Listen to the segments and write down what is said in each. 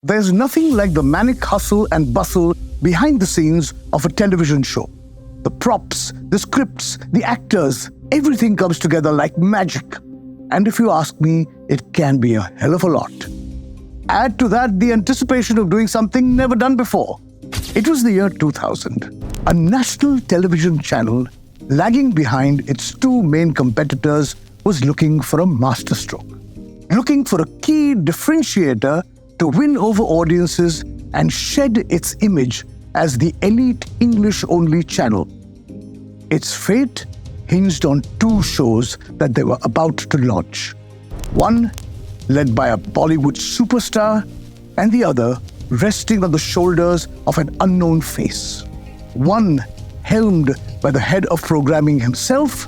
There's nothing like the manic hustle and bustle behind the scenes of a television show. The props, the scripts, the actors, everything comes together like magic. And if you ask me, it can be a hell of a lot. Add to that the anticipation of doing something never done before. It was the year 2000. A national television channel, lagging behind its two main competitors, was looking for a masterstroke. Looking for a key differentiator to win over audiences and shed its image as the elite English-only channel. Its fate hinged on two shows that they were about to launch. One led by a Bollywood superstar, and the other resting on the shoulders of an unknown face. One helmed by the head of programming himself,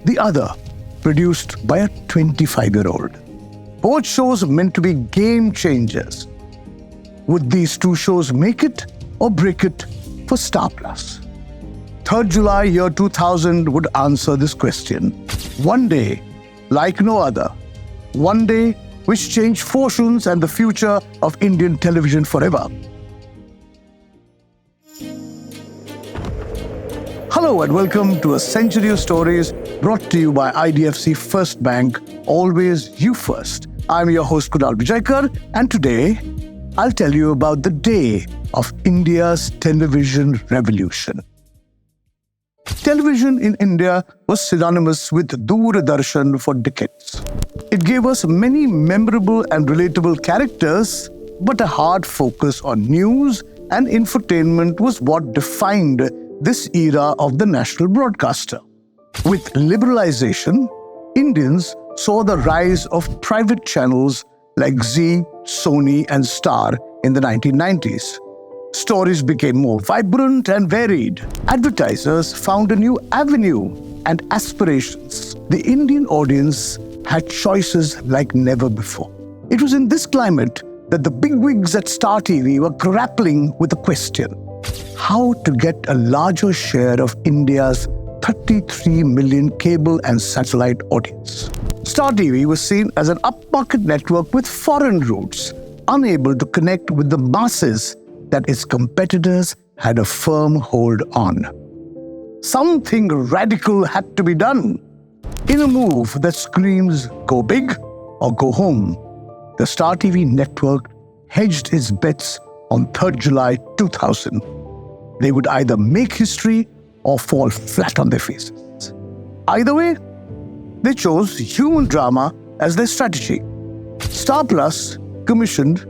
the other produced by a 25-year-old. Both shows meant to be game changers. Would these two shows make it or break it for Star Plus? 3rd July year 2000 would answer this question. One day, like no other. One day which changed fortunes and the future of Indian television forever. Hello and welcome to a century of stories brought to you by IDFC FIRST Bank, always you first. I'm your host Kunal Vijaykar, and today I'll tell you about the day of India's television revolution. Television in India was synonymous with Doordarshan for decades. It gave us many memorable and relatable characters, but a hard focus on news and infotainment was what defined this era of the national broadcaster. With liberalization, Indians saw the rise of private channels like Zee, Sony, and Star in the 1990s. Stories became more vibrant and varied. Advertisers found a new avenue and aspirations. The Indian audience had choices like never before. It was in this climate that the bigwigs at Star TV were grappling with the question: how to get a larger share of India's 33 million cable and satellite audience. Star TV was seen as an upmarket network with foreign roots, unable to connect with the masses that its competitors had a firm hold on. Something radical had to be done. In a move that screams, go big or go home, the Star TV network hedged its bets on 3rd July 2000. They would either make history or fall flat on their faces. Either way, they chose human drama as their strategy. Star Plus commissioned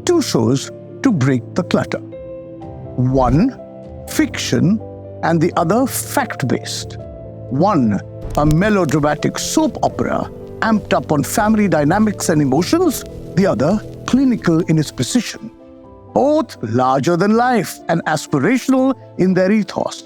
two shows to break the clutter. One, fiction, and the other fact-based. One, a melodramatic soap opera amped up on family dynamics and emotions. The other, clinical in its precision. Both larger than life and aspirational in their ethos.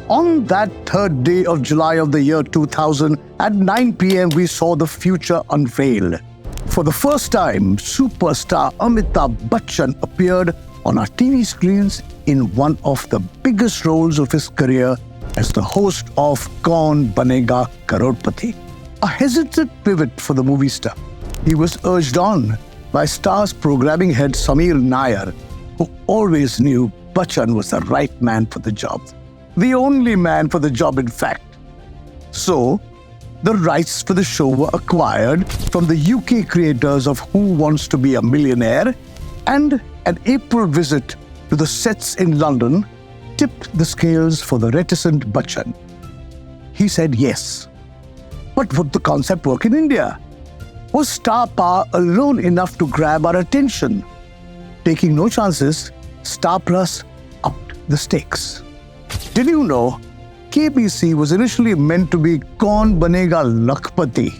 On that 3rd day of July of the year 2000, at 9 p.m., we saw the future unveil. For the first time, superstar Amitabh Bachchan appeared on our TV screens in one of the biggest roles of his career as the host of Kaun Banega Crorepati. A hesitant pivot for the movie star. He was urged on by Star's programming head Samir Nair, who always knew Bachchan was the right man for the job. The only man for the job, in fact. So, the rights for the show were acquired from the UK creators of Who Wants to Be a Millionaire, and an April visit to the sets in London tipped the scales for the reticent Bachchan. He said yes. But would the concept work in India? Was star power alone enough to grab our attention? Taking no chances, Star Plus upped the stakes. Did you know KBC was initially meant to be Kaun Banega Lakhpati?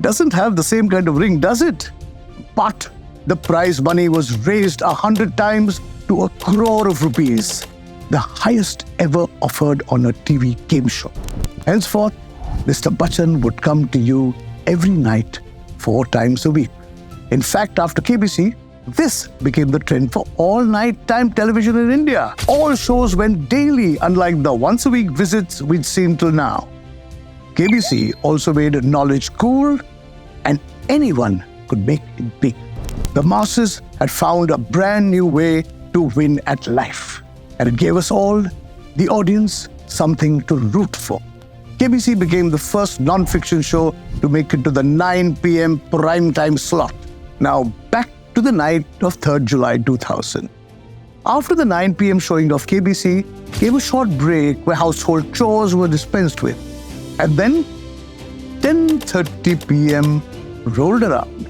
Doesn't have the same kind of ring, does it? But the prize money was raised 100 times to 1 crore of rupees, the highest ever offered on a TV game show. Henceforth, Mr. Bachchan would come to you every night, 4 times a week. In fact, after KBC, this became the trend for all nighttime television in India. All shows went daily, unlike the once-a-week visits we'd seen till now. KBC also made knowledge cool, and anyone could make it big. The masses had found a brand new way to win at life, and it gave us all, the audience, something to root for. KBC became the first non-fiction show to make it to the 9 p.m. primetime slot. Now back to the night of 3rd July 2000. After the 9 p.m. showing of KBC gave a short break where household chores were dispensed with. And then 10:30 p.m. rolled around.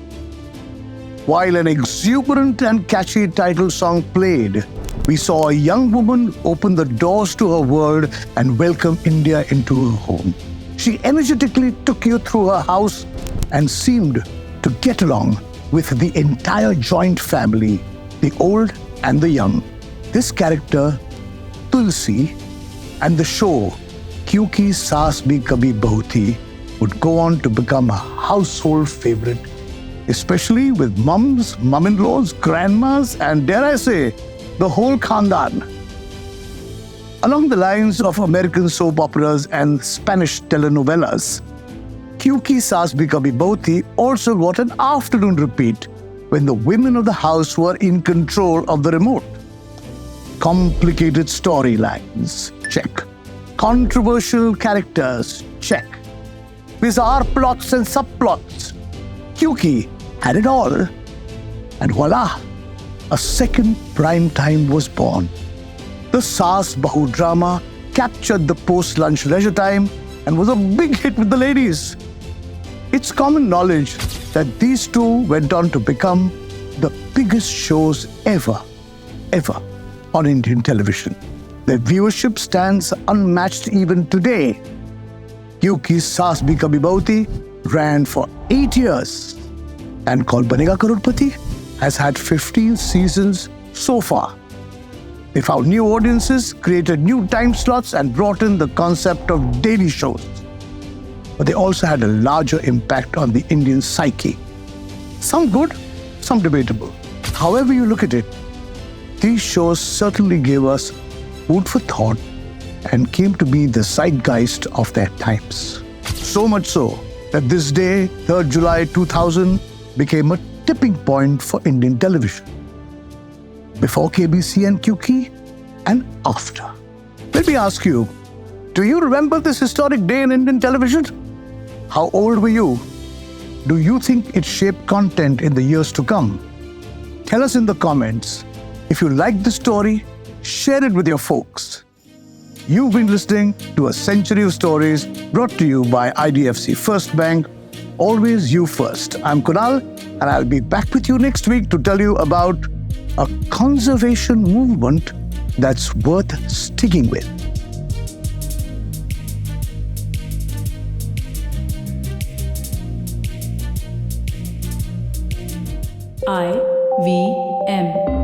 While an exuberant and catchy title song played, we saw a young woman open the doors to her world and welcome India into her home. She energetically took you through her house and seemed to get along with the entire joint family, the old and the young. This character, Tulsi, and the show Kyunki Saas Bhi Kabhi Bahu Thi would go on to become a household favorite, especially with mums, mum-in-laws, grandmas, and dare I say, the whole khandan. Along the lines of American soap operas and Spanish telenovelas, Kyunki Saas Bhi Kabhi Bahu Thi also got an afternoon repeat when the women of the house were in control of the remote. Complicated storylines, check. Controversial characters, check. Bizarre plots and subplots. Kyunki had it all. And voila, a second prime time was born. The Saas Bahu drama captured the post-lunch leisure time and was a big hit with the ladies. It's common knowledge that these two went on to become the biggest shows ever on Indian television. Their viewership stands unmatched even today. Kyunki Saas Bhi Kabhi Bahu Thi ran for 8 years, and Kaun Banega Crorepati has had 15 seasons so far. They found new audiences, created new time slots, and brought in the concept of daily shows. But they also had a larger impact on the Indian psyche. Some good, some debatable. However you look at it, these shows certainly gave us food for thought and came to be the zeitgeist of their times. So much so that this day, 3rd July 2000, became a tipping point for Indian television. Before KBC and Kyunki, and after. Let me ask you, do you remember this historic day in Indian television? How old were you? Do you think it shaped content in the years to come? Tell us in the comments. If you like the story, share it with your folks. You've been listening to A Century of Stories brought to you by IDFC FIRST Bank. Always you first. I'm Kunal, and I'll be back with you next week to tell you about a conservation movement that's worth sticking with. IVM